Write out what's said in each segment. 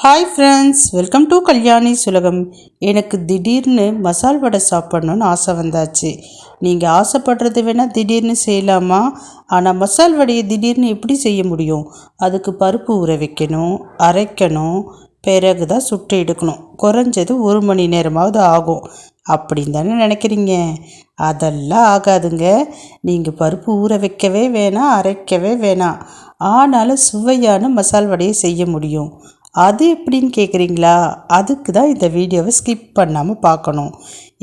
Hi friends, welcome to Kalyani சுலகம். எனக்கு திடீர்னு மசால் வடை சாப்பிட்ணுன்னு ஆசை வந்தாச்சு. நீங்கள் ஆசைப்படுறது வேணால் திடீர்னு செய்யலாமா? ஆனால் மசால் வடையை திடீர்னு எப்படி செய்ய முடியும்? அதுக்கு பருப்பு ஊற வைக்கணும், அரைக்கணும், பிறகு தான் சுட்டு எடுக்கணும். குறைஞ்சது 1 மணி நேரமாவது ஆகும். அப்படின்னு தானே நினைக்கிறீங்க? அதெல்லாம் ஆகாதுங்க. நீங்கள் பருப்பு ஊற வைக்கவே வேணாம், அரைக்கவே வேணாம். ஆனாலும் சுவையான மசால் வடையை செய்ய முடியும். அது எப்படின்னு கேட்குறீங்களா? அதுக்கு தான் இந்த வீடியோவை ஸ்கிப் பண்ணாமல் பார்க்கணும்.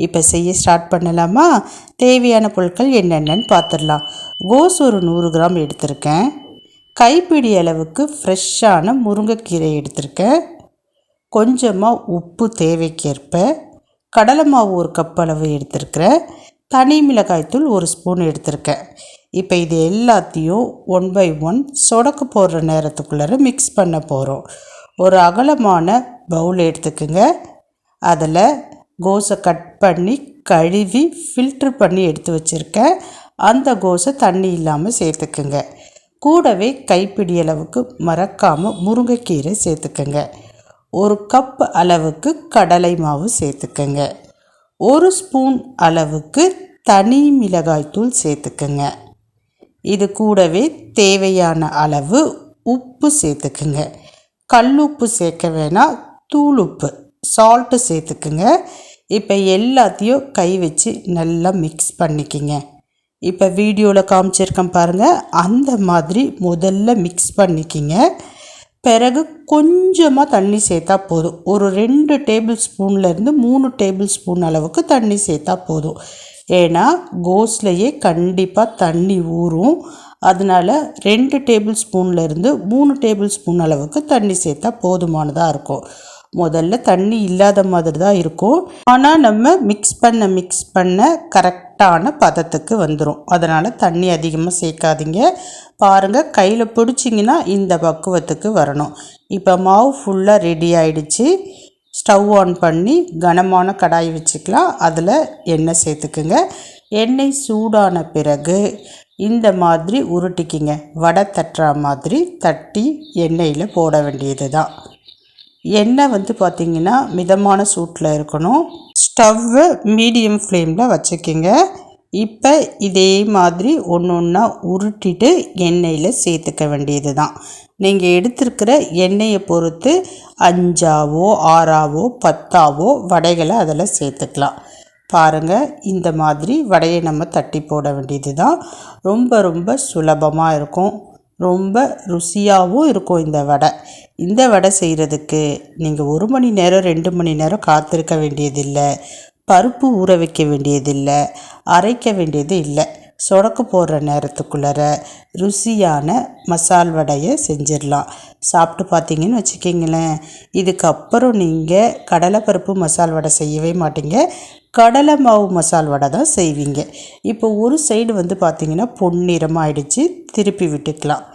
இப்போ செய்ய ஸ்டார்ட் பண்ணலாமா? தேவையான பொருட்கள் என்னென்னு பார்த்துடலாம். கோஸ் ஒரு 100 கிராம் எடுத்திருக்கேன். கைப்பிடி அளவுக்கு ஃப்ரெஷ்ஷான முருங்கைக்கீரை எடுத்திருக்கேன். கொஞ்சமாக உப்பு தேவைக்கேற்ப. கடலை மாவு 1 கப் அளவு எடுத்திருக்கிறேன். தனி மிளகாய்த்தூள் 1 ஸ்பூன் எடுத்திருக்கேன். இப்போ இது எல்லாத்தையும் 1 by 1 சொடக்கு போடுற நேரத்துக்குள்ளே மிக்ஸ் பண்ண போகிறோம். ஒரு அகலமான பவுல் எடுத்துக்குங்க. அதில் கோஸை கட் பண்ணி கழுவி ஃபில்ட்ரு பண்ணி எடுத்து வச்சுருக்கேன். அந்த கோஸை தண்ணி இல்லாமல் சேர்த்துக்குங்க. கூடவே கைப்பிடி அளவுக்கு மறக்காமல் முருங்கைக்கீரை சேர்த்துக்குங்க. 1 கப் அளவுக்கு கடலை மாவு சேர்த்துக்குங்க. 1 ஸ்பூன் அளவுக்கு தனி மிளகாய்த்தூள் சேர்த்துக்குங்க. இது கூடவே தேவையான அளவு உப்பு சேர்த்துக்குங்க. கல்லுப்பு சேர்க்க வேணாம், தூள் உப்பு சால்ட்டு சேர்த்துக்குங்க. இப்போ எல்லாத்தையும் கை வச்சு நல்லா மிக்ஸ் பண்ணிக்கிங்க. இப்போ வீடியோவில் காமிச்சிருக்கேன் பாருங்கள், அந்த மாதிரி முதல்ல மிக்ஸ் பண்ணிக்கிங்க. பிறகு கொஞ்சமாக தண்ணி சேர்த்தா போதும். ஒரு 2 டேபிள் ஸ்பூன்லேருந்து 3 டேபிள் ஸ்பூன் அளவுக்கு தண்ணி சேர்த்தா போதும். ஏன்னா கோஸ்லேயே கண்டிப்பாக தண்ணி ஊறும். அதனால் 2 டேபிள் ஸ்பூன்லேருந்து 3 டேபிள் ஸ்பூன் அளவுக்கு தண்ணி சேர்த்தா போதுமானதாக இருக்கும். முதல்ல தண்ணி இல்லாத மாதிரி தான் இருக்கும். ஆனால் நம்ம மிக்ஸ் பண்ண கரெக்டான பதத்துக்கு வந்துடும். அதனால் தண்ணி அதிகமாக சேர்க்காதீங்க. பாருங்கள், கையில் பிடிச்சிங்கன்னா இந்த பக்குவத்துக்கு வரணும். இப்போ மாவு ஃபுல்லாக ரெடி ஆகிடுச்சு. ஸ்டவ் ஆன் பண்ணி கனமான கடாய் வச்சுக்கலாம். அதில் எண்ணெய் சேர்த்துக்குங்க. எண்ணெய் சூடான பிறகு இந்த மாதிரி உருட்டிக்கிங்க. வடை தட்டுற மாதிரி தட்டி எண்ணெயில் போட வேண்டியது தான். எண்ணெய் பார்த்திங்கன்னா மிதமான சூட்டில் இருக்கணும். ஸ்டவ்வை மீடியம் ஃப்ளேமில் வச்சுக்கிங்க. இப்போ இதே மாதிரி ஒன்று ஒன்றா உருட்டிட்டு எண்ணெயில் சேர்த்துக்க வேண்டியது தான். நீங்கள் எடுத்துருக்கிற எண்ணெயை பொறுத்து 5ஆவோ 6ஆவோ 10ஆவோ வடைகளை அதில் சேர்த்துக்கலாம். பாருங்கள், இந்த மாதிரி வடையை நம்ம தட்டி போட வேண்டியது தான். ரொம்ப ரொம்ப சுலபமாக இருக்கும், ரொம்ப ருசியாகவும் இருக்கும் இந்த வடை. இந்த வடை செய்கிறதுக்கு நீங்கள் 1 மணி நேரம் 2 மணி நேரம் காத்திருக்க வேண்டியதில்லை, பருப்பு ஊற வைக்க வேண்டியதில்லை, அரைக்க வேண்டியது இல்லை. சொடக்கு போடுற நேரத்துக்குள்ளார ருசியான மசால் வடையை செஞ்சிடலாம். சாப்பிட்டு பார்த்தீங்கன்னு வச்சுக்கிங்களேன், இதுக்கப்புறம் நீங்கள் கடலைப்பருப்பு மசால் வடை செய்யவே மாட்டீங்க, கடலை மாவு மசால் வடை தான் செய்வீங்க. இப்போ ஒரு சைடு பார்த்திங்கன்னா பொன்னிறமாக ஆயிடுச்சு. திருப்பி விட்டுக்கலாம்.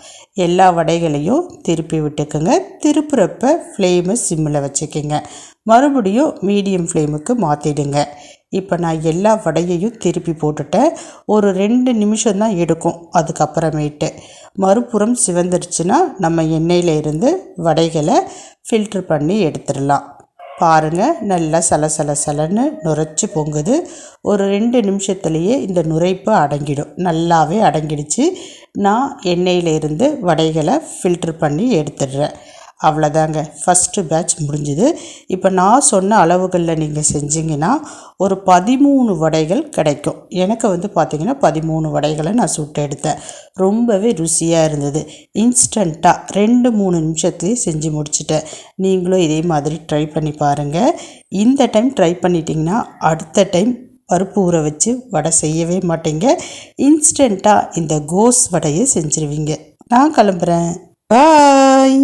எல்லா வடைகளையும் திருப்பி விட்டுக்குங்க. திருப்புறப்ப ஃப்ளேமை சிம்மில் வச்சுக்கோங்க. மறுபடியும் மீடியம் ஃப்ளேமுக்கு மாற்றிடுங்க. இப்போ நான் எல்லா வடையையும் திருப்பி போட்டுட்டேன். ஒரு 2 நிமிஷம் தான் எடுக்கும். அதுக்கப்புறமேட்டு மறுபுறம் சிவந்துருச்சுன்னா நம்ம எண்ணெயில் இருந்து வடைகளை ஃபில்ட்ரு பண்ணி எடுத்துடலாம். பாருங்கள், நல்லா சலன்னு நுரைச்சி பொங்குது. ஒரு 2 நிமிஷத்துலேயே இந்த நுரைப்பு அடங்கிடும். நல்லாவே அடங்கிடுச்சு. நான் எண்ணெயில் இருந்து வடைகளை ஃபில்ட்ரு பண்ணி எடுத்துடுறேன். அவ்வளோதாங்க, ஃபஸ்ட்டு பேட்ச் முடிஞ்சுது. இப்போ நான் சொன்ன அளவுகளில் நீங்கள் செஞ்சிங்கன்னா ஒரு 13 வடைகள் கிடைக்கும். எனக்கு பார்த்திங்கன்னா 13 வடைகளை நான் சுட்டு எடுத்தேன். ரொம்பவே ருசியாக இருந்தது. இன்ஸ்டண்ட்டாக 2-3 நிமிஷத்துலேயே செஞ்சு முடிச்சிட்டேன். நீங்களும் இதே மாதிரி ட்ரை பண்ணி பாருங்கள். இந்த டைம் ட்ரை பண்ணிட்டிங்கன்னா அடுத்த டைம் பருப்பு ஊற வச்சு வடை செய்யவே மாட்டீங்க. இன்ஸ்டண்ட்டாக இந்த கோஸ் வடையை செஞ்சுருவீங்க. நான் கிளம்புறேன். பாய்.